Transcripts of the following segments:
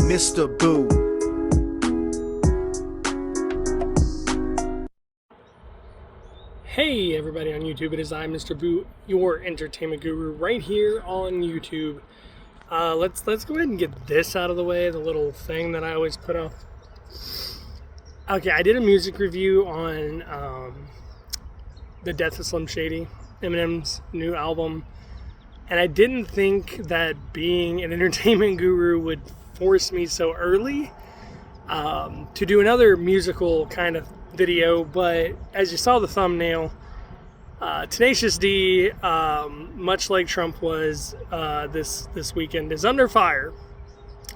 Mr. Boo. Hey everybody on YouTube, it is I, Mr. Boo, your entertainment guru, right here on YouTube. Let's go ahead and get this out of the way, the little thing that I always put up. Okay, I did a music review on The Death of Slim Shady, Eminem's new album, and I didn't think that being an entertainment guru would force me so early to do another musical kind of video, but as you saw the thumbnail, Tenacious D, much like Trump was this weekend, is under fire.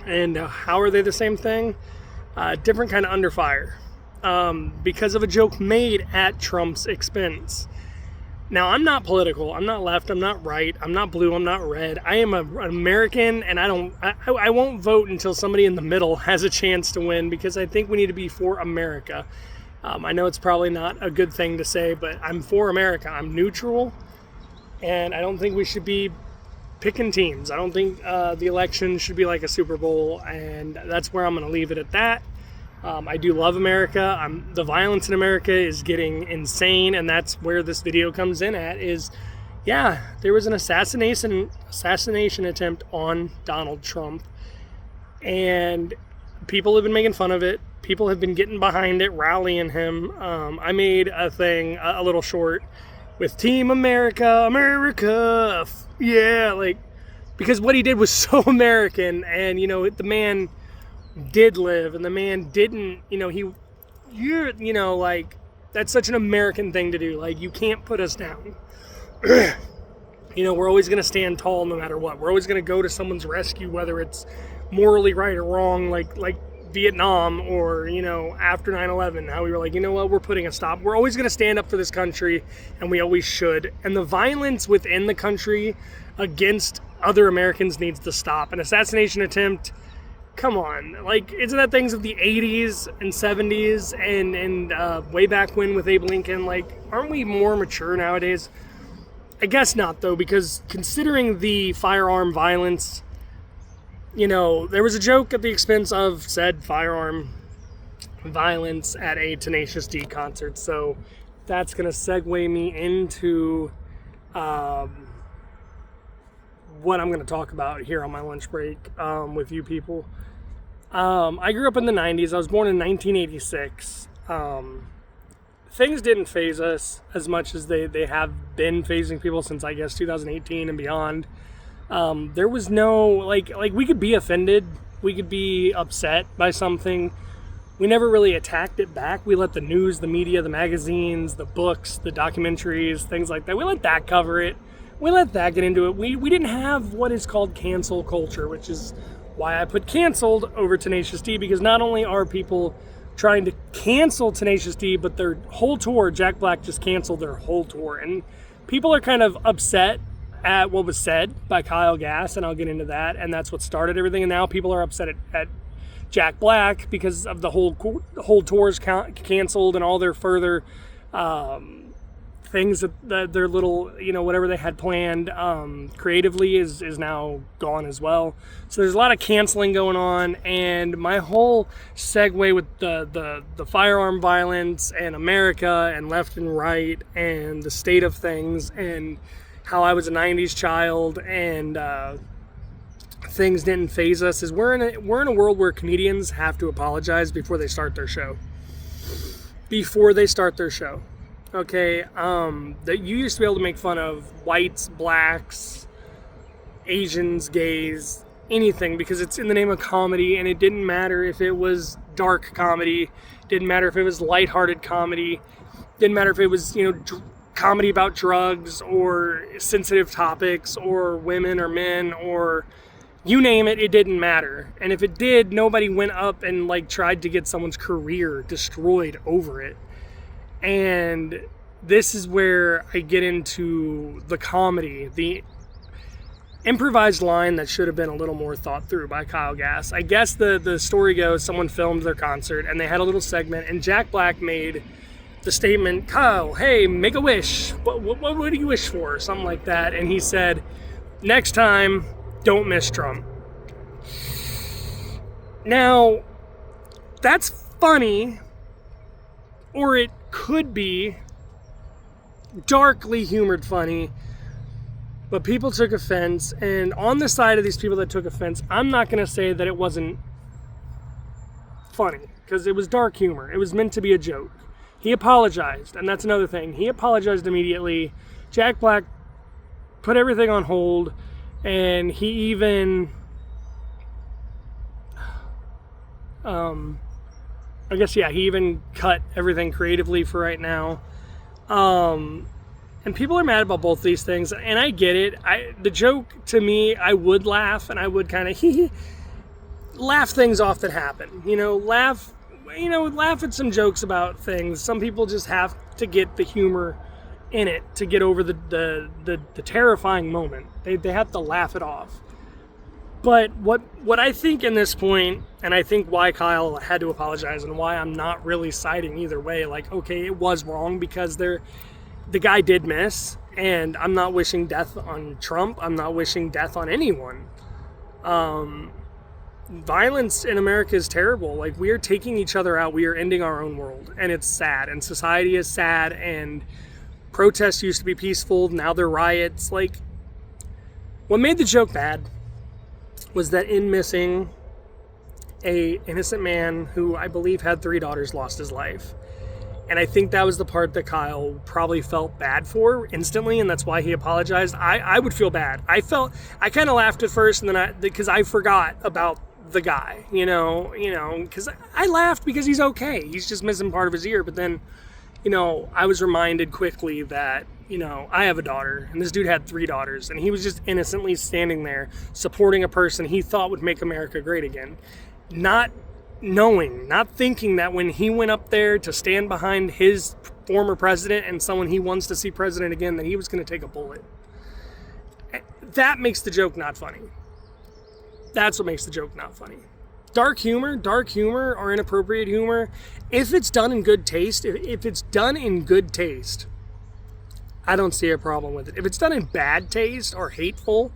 And how are they the same thing? Different kind of under fire, because of a joke made at Trump's expense. Now, I'm not political. I'm not left. I'm not right. I'm not blue. I'm not red. I am an American, and I won't vote until somebody in the middle has a chance to win, because I think we need to be for America. I know it's probably not a good thing to say, but I'm for America. I'm neutral, and I don't think we should be picking teams. I don't think the election should be like a Super Bowl, and that's where I'm going to leave it at that. I do love America. The violence in America is getting insane, and that's where this video comes in at is, yeah, there was an assassination attempt on Donald Trump, and people have been making fun of it. People have been getting behind it, rallying him. I made a thing, a little short, with Team America, America, yeah, like, because what he did was so American, and, you know, the man did live, and the man didn't, like, that's such an American thing to do. Like, you can't put us down. We're always going to stand tall no matter what. We're always going to go to someone's rescue, whether it's morally right or wrong, like Vietnam, or, after 9/11, how we were like, you know what, we're putting a stop. We're always going to stand up for this country, and we always should. And the violence within the country against other Americans needs to stop. An assassination attempt, come on. Like, isn't that things of the 80s and 70s and way back when with Abe Lincoln? Like, aren't we more mature nowadays? I guess not, though, because considering the firearm violence, there was a joke at the expense of said firearm violence at a Tenacious D concert. So that's going to segue me into what I'm going to talk about here on my lunch break with you people. I grew up in the 90s. I was born in 1986. Things didn't faze us as much as they have been phasing people since, I guess, 2018 and beyond. There was no, like we could be offended, we could be upset by something. We never really attacked it back. We let the news, the media, the magazines, the books, the documentaries, things like that, we let that cover it. We let that get into it. We didn't have what is called cancel culture, which is why I put canceled over Tenacious D, because not only are people trying to cancel Tenacious D, but their whole tour, Jack Black just canceled their whole tour. And people are kind of upset at what was said by Kyle Gass, and I'll get into that, and that's what started everything. And now people are upset at Jack Black because of the whole tours canceled, and all their further things that their little, whatever they had planned creatively is now gone as well. So there's a lot of canceling going on, and my whole segue with the firearm violence and America and left and right and the state of things and how I was a 90s child and things didn't faze us is we're in a world where comedians have to apologize before they start their show. Okay, that you used to be able to make fun of whites, blacks, Asians, gays, anything, because it's in the name of comedy, and it didn't matter if it was dark comedy, didn't matter if it was lighthearted comedy, didn't matter if it was, comedy about drugs or sensitive topics or women or men or you name it, it didn't matter. And if it did, nobody went up and tried to get someone's career destroyed over it. And this is where I get into the comedy, the improvised line that should have been a little more thought through by Kyle Gass. I guess the story goes, someone filmed their concert and they had a little segment, and Jack Black made the statement, Kyle, hey, make a wish. What do you wish for? Something like that. And he said, next time, don't miss Trump. Now, that's funny, or it could be darkly humored funny, but people took offense, and on the side of these people that took offense, I'm not going to say that it wasn't funny, because it was dark humor. It was meant to be a joke. He apologized, and that's another thing. He apologized immediately. Jack Black put everything on hold, and he even... he even cut everything creatively for right now. And people are mad about both these things, and I get it. The joke, to me, I would laugh, and I would kind of laugh things off that happen. Laugh at some jokes about things. Some people just have to get the humor in it to get over the terrifying moment. They have to laugh it off. But what I think in this point, and I think why Kyle had to apologize and why I'm not really siding either way, like, okay, it was wrong because the guy did miss, and I'm not wishing death on Trump. I'm not wishing death on anyone. Violence in America is terrible. Like, we are taking each other out. We are ending our own world, and it's sad, and society is sad, and protests used to be peaceful. Now they're riots. Like, what made the joke bad was that in missing a innocent man who I believe had 3 daughters lost his life. And I think that was the part that Kyle probably felt bad for instantly, and that's why he apologized. I would feel bad. I kind of laughed at first, and then because I forgot about the guy, because I laughed because he's okay. He's just missing part of his ear. But then, I was reminded quickly that, I have a daughter, and this dude had 3 daughters, and he was just innocently standing there supporting a person he thought would make America great again. Not thinking that when he went up there to stand behind his former president and someone he wants to see president again, that he was going to take a bullet. That makes the joke not funny. That's what makes the joke not funny. Dark humor or inappropriate humor, if it's done in good taste, I don't see a problem with it. If it's done in bad taste or hateful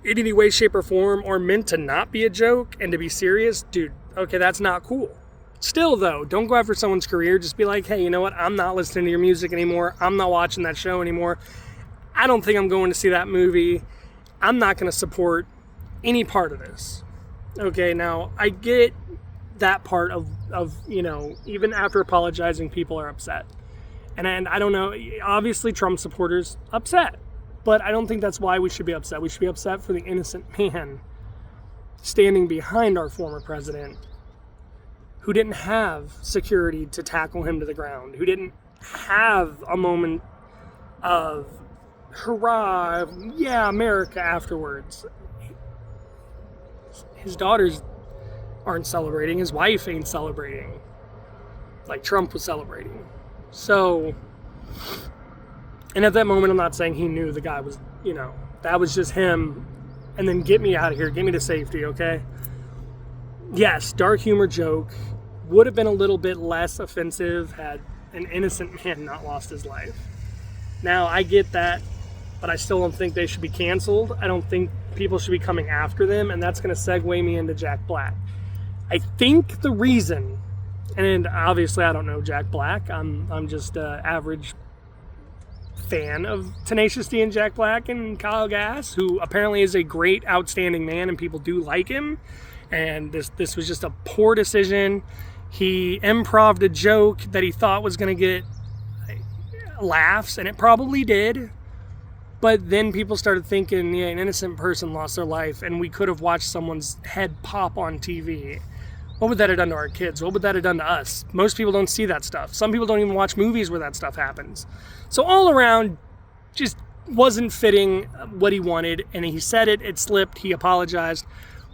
in any way, shape, or form, or meant to not be a joke and to be serious, dude, okay, that's not cool. Still, though, don't go after someone's career. Just be like, hey, you know what? I'm not listening to your music anymore. I'm not watching that show anymore. I don't think I'm going to see that movie. I'm not going to support any part of this. Okay, now, I get that part of even after apologizing, people are upset. And I don't know, obviously Trump supporters upset, but I don't think that's why we should be upset. We should be upset for the innocent man standing behind our former president who didn't have security to tackle him to the ground, who didn't have a moment of hurrah, yeah, America afterwards. His daughters aren't celebrating, his wife ain't celebrating like Trump was celebrating. So, and at that moment, I'm not saying he knew the guy was, that was just him, and then get me out of here, get me to safety, okay? Yes, dark humor joke would have been a little bit less offensive had an innocent man not lost his life. Now, I get that, but I still don't think they should be canceled. I don't think people should be coming after them, and that's going to segue me into Jack Black. I think the reason... And obviously, I don't know Jack Black. I'm just an average fan of Tenacious D and Jack Black and Kyle Gass, who apparently is a great, outstanding man, and people do like him. And this was just a poor decision. He improv'd a joke that he thought was going to get laughs, and it probably did. But then people started thinking, yeah, an innocent person lost their life, and we could have watched someone's head pop on TV. What would that have done to our kids? What would that have done to us? Most people don't see that stuff. Some people don't even watch movies where that stuff happens. So all around, just wasn't fitting what he wanted. And he said it, it slipped, he apologized.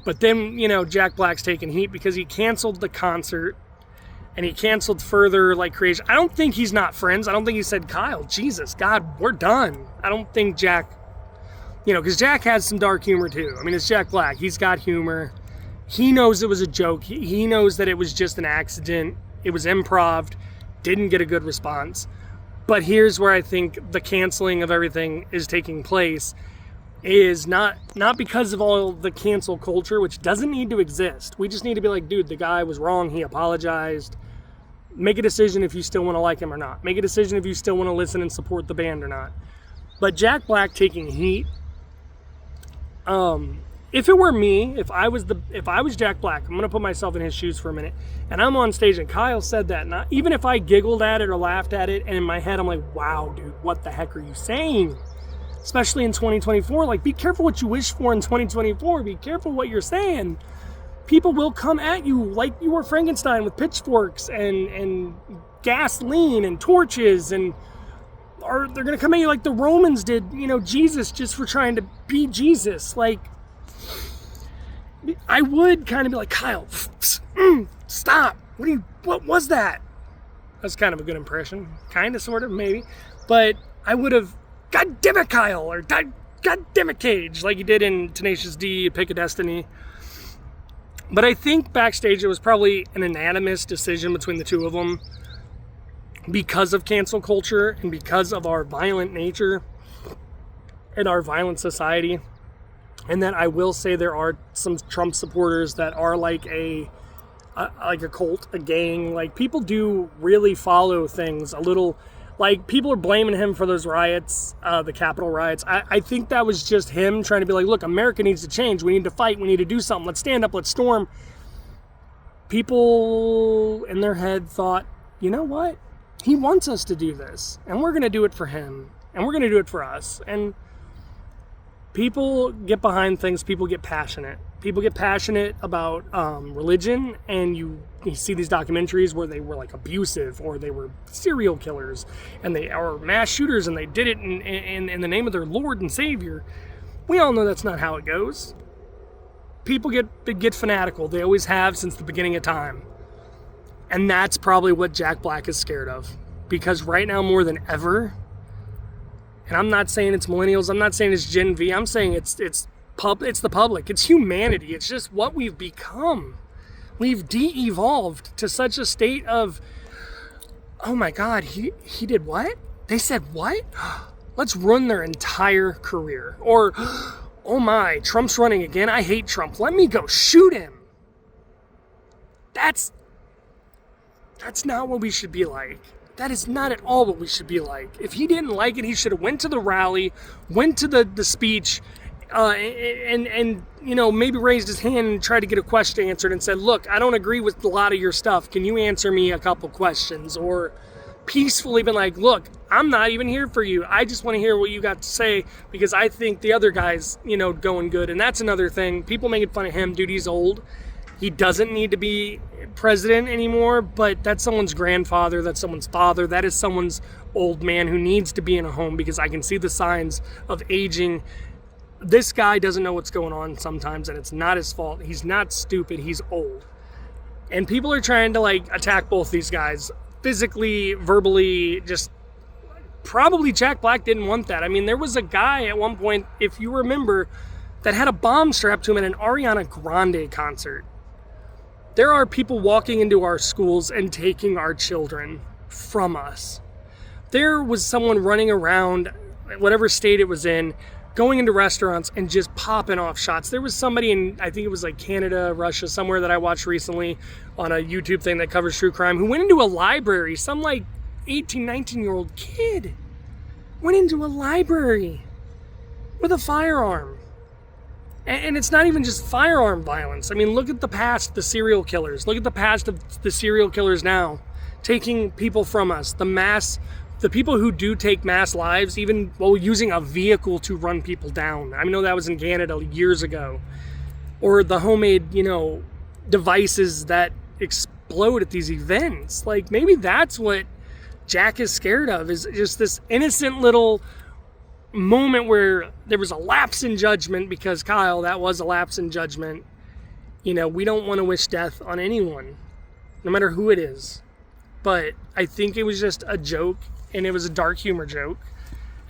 But then, Jack Black's taking heat because he canceled the concert. And he canceled further, creation. I don't think he's not friends. I don't think he said, Kyle, Jesus, God, we're done. I don't think Jack, because Jack has some dark humor too. I mean, it's Jack Black. He's got humor. He knows it was a joke. He knows that it was just an accident. It was improv. Didn't get a good response. But here's where I think the canceling of everything is taking place. is not because of all the cancel culture, which doesn't need to exist. We just need to be like, dude, the guy was wrong. He apologized. Make a decision if you still want to like him or not. Make a decision if you still want to listen and support the band or not. But Jack Black taking heat, if it were me, if I was Jack Black, I'm gonna put myself in his shoes for a minute, and I'm on stage and Kyle said that, and even if I giggled at it or laughed at it, and in my head I'm like, wow, dude, what the heck are you saying? Especially in 2024, like, be careful what you wish for in 2024. Be careful what you're saying. People will come at you like you were Frankenstein with pitchforks and gasoline and torches, or they're gonna come at you like the Romans did, Jesus, just for trying to be Jesus. Like, I would kind of be like, Kyle, stop. What was that? That's kind of a good impression. Kind of, sort of, maybe. But I would have, God damn it, Kyle, or God damn it, Cage, like you did in Tenacious D, Pick a Destiny. But I think backstage it was probably an unanimous decision between the two of them because of cancel culture and because of our violent nature and our violent society. And then I will say there are some Trump supporters that are like a cult, a gang. Like, people do really follow things a little. Like, people are blaming him for those riots, the Capitol riots. I think that was just him trying to be like, look, America needs to change. We need to fight. We need to do something. Let's stand up. Let's storm. People in their head thought, you know what? He wants us to do this. And we're going to do it for him. And we're going to do it for us. And people get behind things. People get passionate. People get passionate about religion, and you see these documentaries where they were like abusive, or they were serial killers, and they are mass shooters, and they did it in the name of their Lord and Savior. We all know that's not how it goes. People get fanatical. They always have since the beginning of time. And that's probably what Jack Black is scared of. Because right now, more than ever, and I'm not saying it's millennials, I'm not saying it's Gen V, I'm saying it's the public, it's humanity, it's just what we've become. We've de-evolved to such a state of, oh my God, he did what? They said what? Let's ruin their entire career. Or, oh my, Trump's running again, I hate Trump, let me go shoot him. That's not what we should be like. That is not at all what we should be like. If he didn't like it, he should have went to the rally, went to the speech, and maybe raised his hand and tried to get a question answered and said, look, I don't agree with a lot of your stuff. Can you answer me a couple questions? Or peacefully been like, look, I'm not even here for you. I just want to hear what you got to say because I think the other guy's, going good. And that's another thing. People making fun of him. Dude, he's old. He doesn't need to be president anymore, but that's someone's grandfather, that's someone's father, that is someone's old man who needs to be in a home because I can see the signs of aging. This guy doesn't know what's going on sometimes, and it's not his fault. He's not stupid, he's old. And people are trying to attack both these guys physically, verbally, just probably Jack Black didn't want that. I mean, there was a guy at one point, if you remember, that had a bomb strapped to him at an Ariana Grande concert. There are people walking into our schools and taking our children from us. There was someone running around, whatever state it was in, going into restaurants and just popping off shots. There was somebody in, I think it was Canada, Russia, somewhere that I watched recently on a YouTube thing that covers true crime, who went into a library. Some 18, 19-year-old kid went into a library with a firearm. And it's not even just firearm violence. I mean, look at the past, the serial killers. Look at the past of the serial killers now, taking people from us. The people who do take mass lives, even while using a vehicle to run people down. I know that was in Canada years ago. Or the homemade, devices that explode at these events. Maybe that's what Jack is scared of, is just this innocent little moment where there was a lapse in judgment, because Kyle, that was a lapse in judgment. We don't want to wish death on anyone, no matter who it is. But I think it was just a joke, and it was a dark humor joke,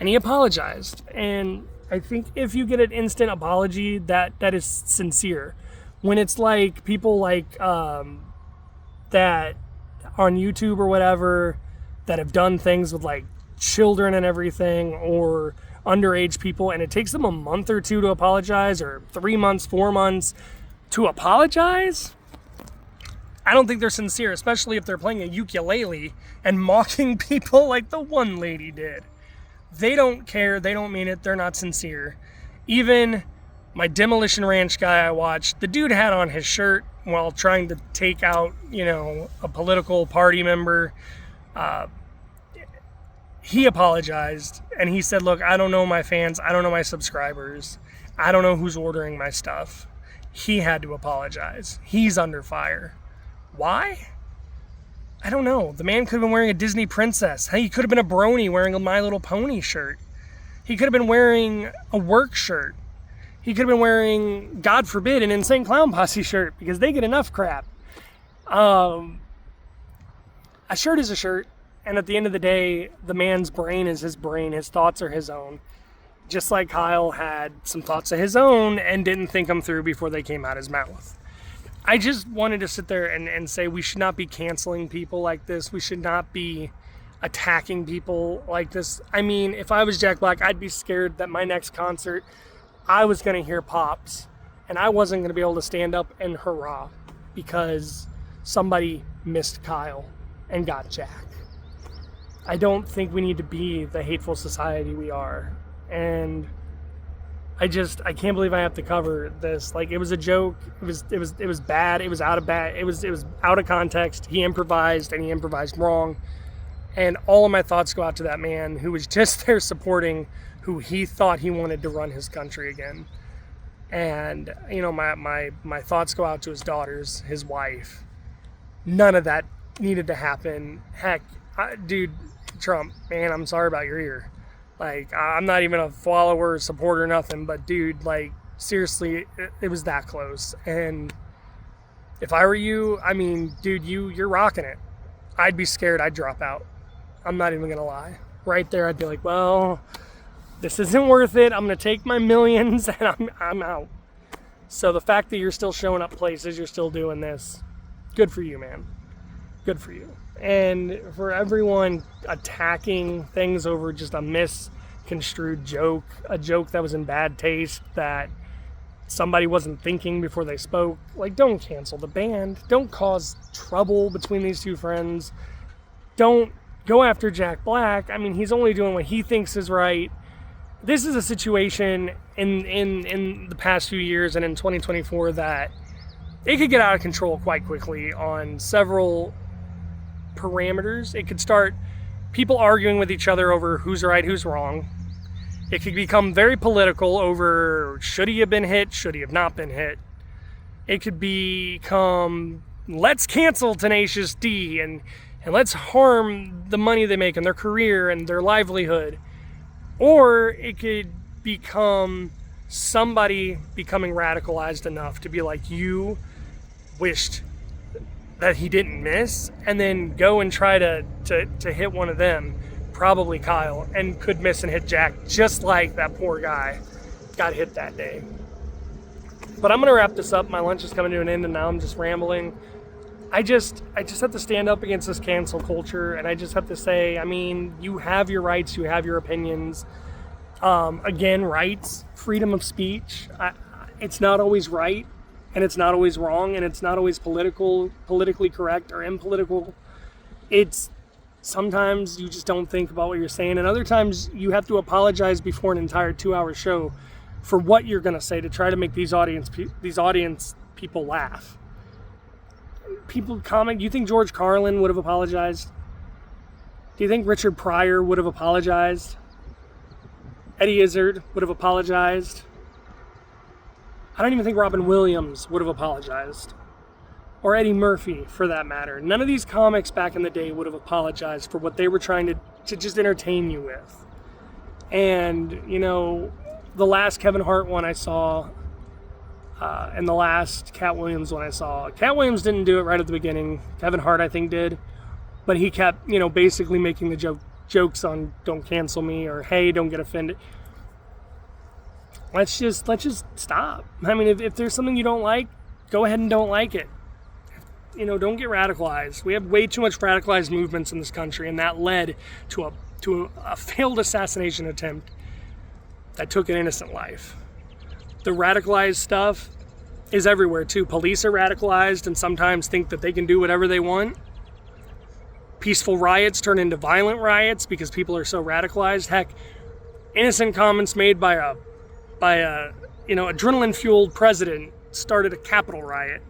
and he apologized. And I think if you get an instant apology, that is sincere. When it's people that on YouTube or whatever that have done things with children and everything, or underage people, and it takes them a month or two to apologize, or 3 months, 4 months to apologize, I don't think they're sincere, especially if they're playing a ukulele and mocking people like the one lady did. They don't care. They don't mean it. They're not sincere. Even my Demolition Ranch guy I watched, the dude had on his shirt while trying to take out, a political party member. He apologized, and he said, look, I don't know my fans. I don't know my subscribers. I don't know who's ordering my stuff. He had to apologize. He's under fire. Why? I don't know. The man could have been wearing a Disney princess. He could have been a brony wearing a My Little Pony shirt. He could have been wearing a work shirt. He could have been wearing, God forbid, an Insane Clown Posse shirt, because they get enough crap. A shirt is a shirt, and at the end of the day, the man's brain is his brain. His thoughts are his own. Just like Kyle had some thoughts of his own and didn't think them through before they came out his mouth. I just wanted to sit there and say we should not be canceling people like this. We should not be attacking people like this. I mean, if I was Jack Black, I'd be scared that my next concert, I was going to hear pops, and I wasn't going to be able to stand up and hurrah because somebody missed Kyle and got Jack. I don't think we need to be the hateful society we are. And I can't believe I have to cover this. Like, it was a joke. It was bad. It was out of context. He improvised, and he improvised wrong. And all of my thoughts go out to that man who was just there supporting who he thought he wanted to run his country again. And, my thoughts go out to his daughters, his wife. None of that needed to happen. Heck, dude, Trump, man, I'm sorry about your ear. Like, I'm not even a follower, supporter, nothing, but dude, like, seriously, it was that close. And if I were you, I mean, dude, you're rocking it. I'd be scared. I'd drop out. I'm not even gonna lie. Right there, I'd be like, well, this isn't worth it. I'm gonna take my millions and I'm out. So the fact that you're still showing up places, you're still doing this, good for you, man. Good for you. And for everyone attacking things over just a misconstrued joke, a joke that was in bad taste, that somebody wasn't thinking before they spoke, like, don't cancel the band. Don't cause trouble between these two friends. Don't go after Jack Black. I mean, he's only doing what he thinks is right. This is a situation in the past few years and in 2024 that it could get out of control quite quickly on several parameters. It could start people arguing with each other over who's right, who's wrong. It could become very political over should he have been hit, should he have not been hit. It could become let's cancel Tenacious D and let's harm the money they make and their career and their livelihood. Or it could become somebody becoming radicalized enough to be like, you wished that he didn't miss, and then go and try to hit one of them, probably Kyle, and could miss and hit Jack, just like that poor guy got hit that day. But I'm gonna wrap this up. My lunch is coming to an end, and now I'm just rambling. I just have to stand up against this cancel culture, and I just have to say, I mean, you have your rights, you have your opinions. Again, rights, freedom of speech. It's not always right. And it's not always wrong, and it's not always politically correct or impolitical. It's sometimes you just don't think about what you're saying, and other times you have to apologize before an entire 2-hour show for what you're going to say to try to make these audience people laugh. People comment. Do you think George Carlin would have apologized? Do you think Richard Pryor would have apologized? Eddie Izzard would have apologized? I don't even think Robin Williams would have apologized. Or Eddie Murphy, for that matter. None of these comics back in the day would have apologized for what they were trying to just entertain you with. And, the last Kevin Hart one I saw, and the last Cat Williams one I saw. Cat Williams didn't do it right at the beginning. Kevin Hart, I think, did. But he kept, basically making the jokes on don't cancel me or hey, don't get offended. Let's just stop. I mean, if there's something you don't like, go ahead and don't like it. Don't get radicalized. We have way too much radicalized movements in this country, and that led to a failed assassination attempt that took an innocent life. The radicalized stuff is everywhere too. Police are radicalized and sometimes think that they can do whatever they want. Peaceful riots turn into violent riots because people are so radicalized. Heck, innocent comments made by a adrenaline-fueled president started a Capitol riot.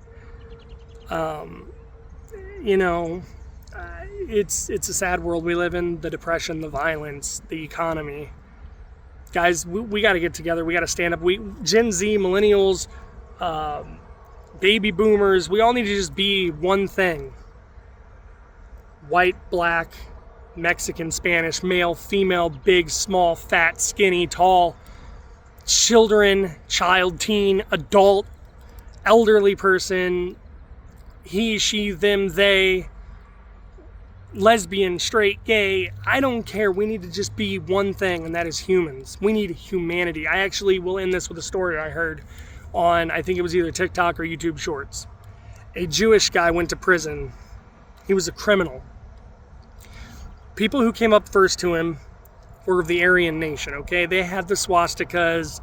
It's a sad world we live in. The depression, the violence, the economy. Guys, we got to get together. We got to stand up. Gen Z, millennials, baby boomers, we all need to just be one thing. White, black, Mexican, Spanish, male, female, big, small, fat, skinny, tall, children, child, teen, adult, elderly person, he, she, them, they, lesbian, straight, gay, I don't care. We need to just be one thing, and that is humans. We need humanity. I actually will end this with a story I heard on, I think it was either TikTok or YouTube Shorts. A Jewish guy went to prison. He was a criminal. People who came up first to him were of the Aryan nation, okay? They had the swastikas.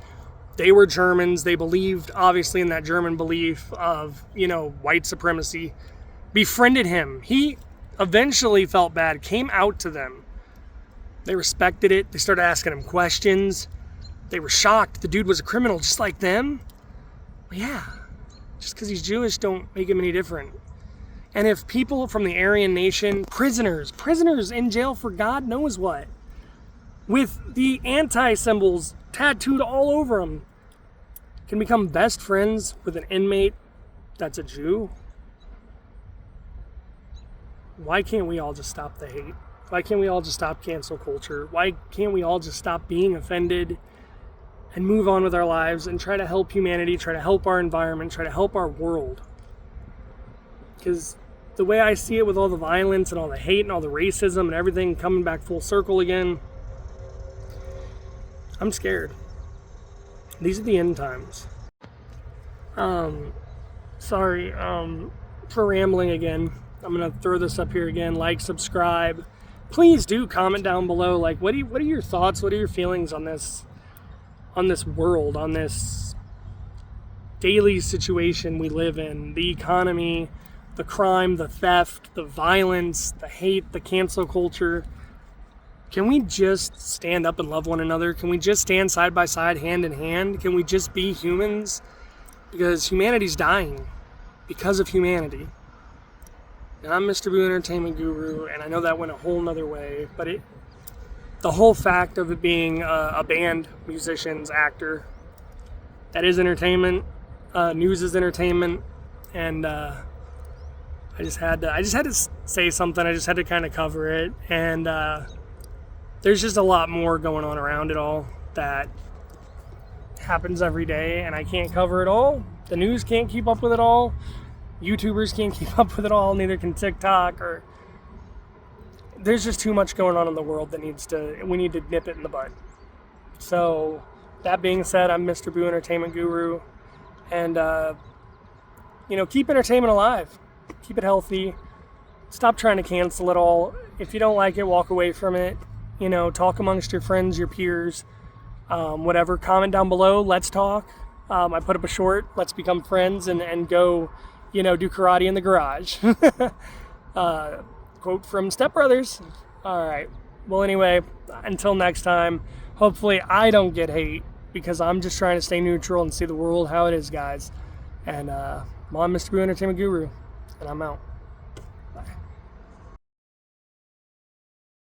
They were Germans. They believed, obviously, in that German belief of, white supremacy. Befriended him. He eventually felt bad, came out to them. They respected it. They started asking him questions. They were shocked. The dude was a criminal just like them. Well, yeah, just because he's Jewish don't make him any different. And if people from the Aryan nation, prisoners in jail for God knows what, with the anti-symbols tattooed all over them, can become best friends with an inmate that's a Jew, why can't we all just stop the hate? Why can't we all just stop cancel culture? Why can't we all just stop being offended and move on with our lives and try to help humanity, try to help our environment, try to help our world? Because the way I see it, with all the violence and all the hate and all the racism and everything coming back full circle again, I'm scared. These are the end times. Sorry for rambling again. I'm going to throw this up here again. Like, subscribe. Please do comment down below. Like, what are your thoughts? What are your feelings on this world, on this daily situation we live in? The economy, the crime, the theft, the violence, the hate, the cancel culture. Can we just stand up and love one another? Can we just stand side by side, hand in hand? Can we just be humans? Because humanity's dying because of humanity. And I'm Mr. Boo Entertainment Guru, and I know that went a whole nother way, but the whole fact of it being a band, musicians, actor, that is entertainment. News is entertainment, and I just had to say something. I just had to kind of cover it, and there's just a lot more going on around it all that happens every day, and I can't cover it all. The news can't keep up with it all. YouTubers can't keep up with it all. Neither can TikTok. Or there's just too much going on in the world that we need to nip it in the bud. So that being said, I'm Mr. Boo Entertainment Guru, and keep entertainment alive. Keep it healthy. Stop trying to cancel it all. If you don't like it, walk away from it. Talk amongst your friends, your peers, whatever. Comment down below. Let's talk. I put up a short. Let's become friends and go, do karate in the garage. Quote from Step Brothers. All right. Well, anyway, until next time, hopefully I don't get hate, because I'm just trying to stay neutral and see the world how it is, guys. And I'm Mr. Boo Entertainment Guru, and I'm out. Bye.